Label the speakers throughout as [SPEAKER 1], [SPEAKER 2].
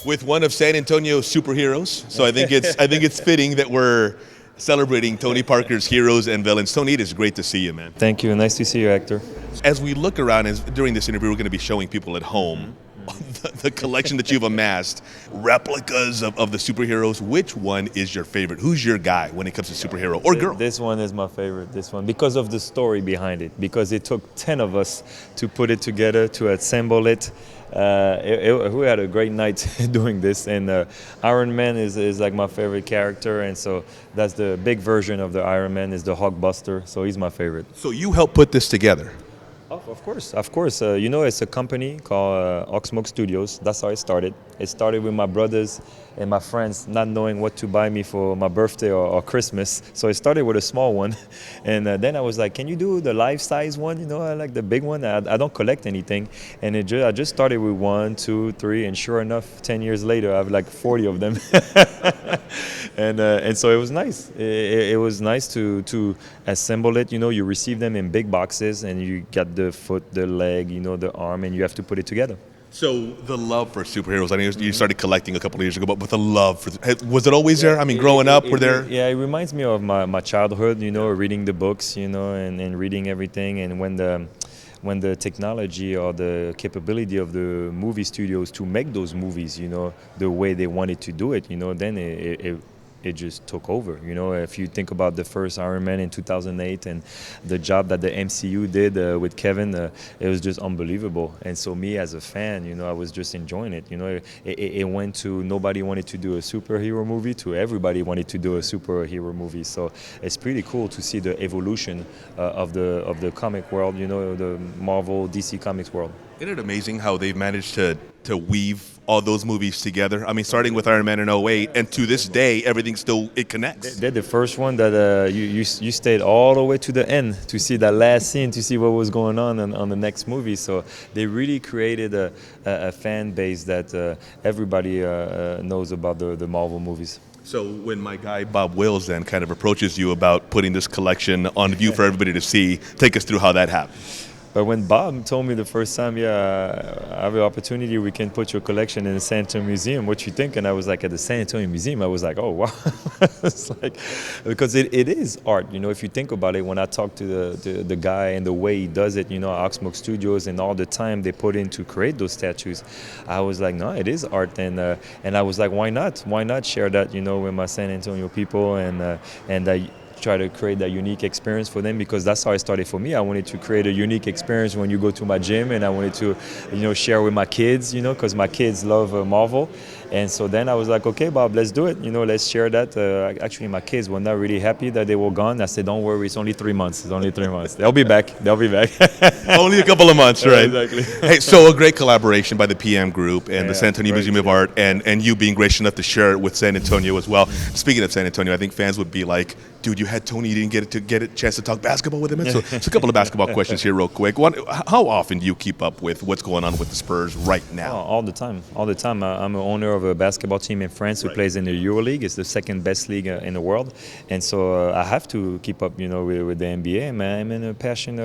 [SPEAKER 1] with one of San Antonio's superheroes. So I think it's fitting that we're celebrating Tony Parker's heroes and villains. Tony, it is great to see you, man.
[SPEAKER 2] Thank you. Nice to see you, Hector.
[SPEAKER 1] As we look around, during this interview, we're going to be showing people at home the collection that you've amassed, replicas of the superheroes. Which one is your favorite? Who's your guy when it comes to superhero or girl?
[SPEAKER 2] This one is my favorite, this one, because of the story behind it, because it took 10 of us to put it together, to assemble it. We had a great night doing this, and Iron Man is like my favorite character, and so that's the big version of the Iron Man, is the Hulkbuster, so he's my favorite.
[SPEAKER 1] So you helped put this together.
[SPEAKER 2] Of course. It's a company called Oxsmoke Studios. That's how it started. It started with my brothers and my friends not knowing what to buy me for my birthday or Christmas. So it started with a small one. And then I was like, can you do the life-size one? I like the big one. I don't collect anything. And I just started with 1, 2, 3. And sure enough, 10 years later, I have like 40 of them. And so it was nice. It was nice to assemble it. You receive them in big boxes, and you get the foot, the leg, the arm, and you have to put it together.
[SPEAKER 1] So the love for superheroes, I know you started collecting a couple of years ago, but the love for, was it always there? I mean, growing up, were there?
[SPEAKER 2] Yeah, it reminds me of my childhood, reading the books, and reading everything. And when the technology or the capability of the movie studios to make those movies, the way they wanted to do it, then it just took over. If you think about the first Iron Man in 2008 and the job that the MCU did with Kevin, it was just unbelievable. And so me as a fan, I was just enjoying it. It went to nobody wanted to do a superhero movie to everybody wanted to do a superhero movie. So it's pretty cool to see the evolution of the comic world, the Marvel, DC Comics world.
[SPEAKER 1] Isn't it amazing how they've managed to weave all those movies together? I mean, starting with Iron Man in 2008, and to this day, everything still, it connects.
[SPEAKER 2] They're the first one that you stayed all the way to the end to see that last scene, to see what was going on the next movie. So they really created a fan base that everybody knows about the Marvel movies.
[SPEAKER 1] So when my guy Bob Wills then kind of approaches you about putting this collection on view for everybody to see, take us through how that happened.
[SPEAKER 2] But when Bob told me the first time, I have an opportunity, we can put your collection in the San Antonio Museum, what you think? And I was like, at the San Antonio Museum, I was like, oh, wow. It's like, because it is art, if you think about it. When I talk to the guy and the way he does it, Oxsmoke Studios, and all the time they put in to create those statues, I was like, no, it is art. And I was like, why not? Why not share that, with my San Antonio people and try to create that unique experience for them, because that's how it started for me. I wanted to create a unique experience when you go to my gym, and I wanted to share with my kids, because my kids love Marvel. And so then I was like, okay, Bob, let's do it. Let's share that. Actually, my kids were not really happy that they were gone. I said, don't worry, it's only 3 months. It's only 3 months. They'll be back.
[SPEAKER 1] Only a couple of months, right?
[SPEAKER 2] Exactly.
[SPEAKER 1] Hey, so a great collaboration by the PM Group and the San Antonio Museum of Art, and you being gracious enough to share it with San Antonio as well. Speaking of San Antonio, I think fans would be like, dude, you had Tony, you didn't get a chance to talk basketball with him. So a couple of basketball questions here real quick. One, how often do you keep up with what's going on with the Spurs right now?
[SPEAKER 2] All the time. I'm an owner of a basketball team in France who plays in the EuroLeague. It's the second best league in the world. And so I have to keep up, with the NBA. I'm in a passion.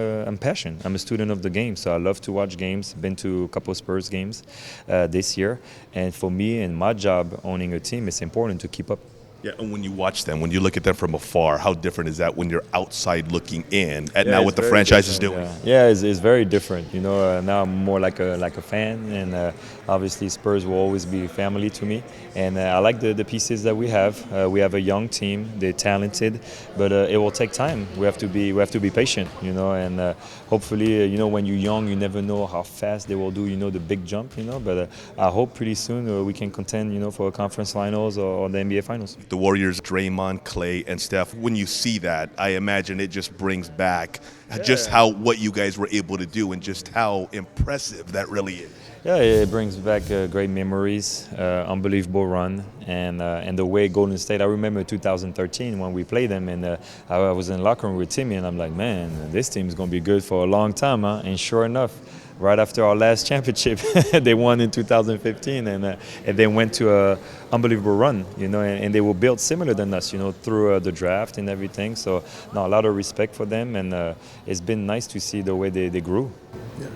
[SPEAKER 2] I'm a student of the game, so I love to watch games. Been to a couple of Spurs games this year. And for me and my job owning a team, it's important to keep up.
[SPEAKER 1] Yeah, and when you watch them, when you look at them from afar, how different is that when you're outside looking in at now what the franchise is doing?
[SPEAKER 2] Yeah, it's very different. Now I'm more like a fan, and obviously Spurs will always be family to me. And I like the pieces that we have. We have a young team. They're talented, but it will take time. We have to be patient, and hopefully, when you're young, you never know how fast they will do, the big jump, But I hope pretty soon we can contend, for a conference finals or the NBA finals.
[SPEAKER 1] The Warriors, Draymond, Clay, and Steph, when you see that, I imagine it just brings back just what you guys were able to do and just how impressive that really is.
[SPEAKER 2] Yeah, it brings back great memories, unbelievable run, and the way Golden State. I remember 2013 when we played them, and I was in the locker room with Timmy, and I'm like, man, this team is going to be good for a long time, huh? And sure enough, right after our last championship. They won in 2015, and they went to a unbelievable run, and they were built similar than us, through the draft and everything. So, no, a lot of respect for them, and it's been nice to see the way they grew.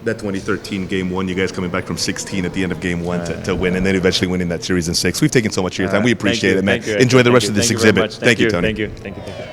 [SPEAKER 1] That 2013 Game 1, you guys coming back from 16 at the end of Game 1 to win, and then eventually winning that series in 6. We've taken so much of your time. We appreciate it, man. Enjoy the rest of this exhibit. Thank you, Tony.
[SPEAKER 2] Thank you.